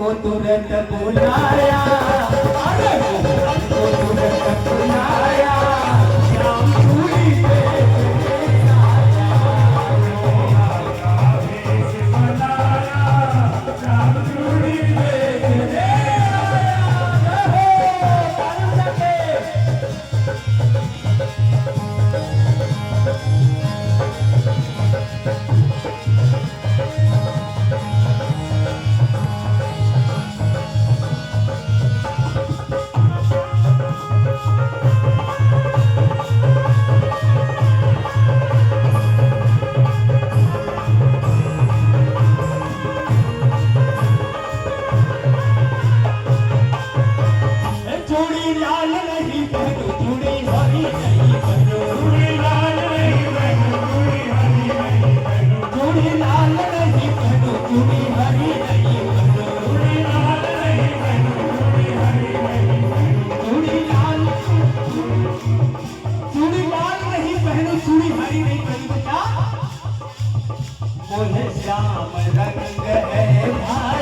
हमको तुरंत बुलाया, अरे हमको तुरंत बुलाया, श्याम चूड़ी पे आया, वेश बनाया, श्याम चूड़ी बेचने चूड़ी लाल नहीं पहनो, चूड़ी हरी नहीं पहनो, चूड़ी लाल नहीं पहनो, चूड़ी हरी नहीं पहनो, चूड़ी लाल नहीं पहनो, चूड़ी हरी नहीं पहनो, चूड़ी लाल नहीं पहनो, चूड़ी हरी नहीं पहनो, चूड़ी लाल नहीं पहनो, चूड़ी हरी नहीं पहनो, क्या मोहे श्याम रंग है भाई।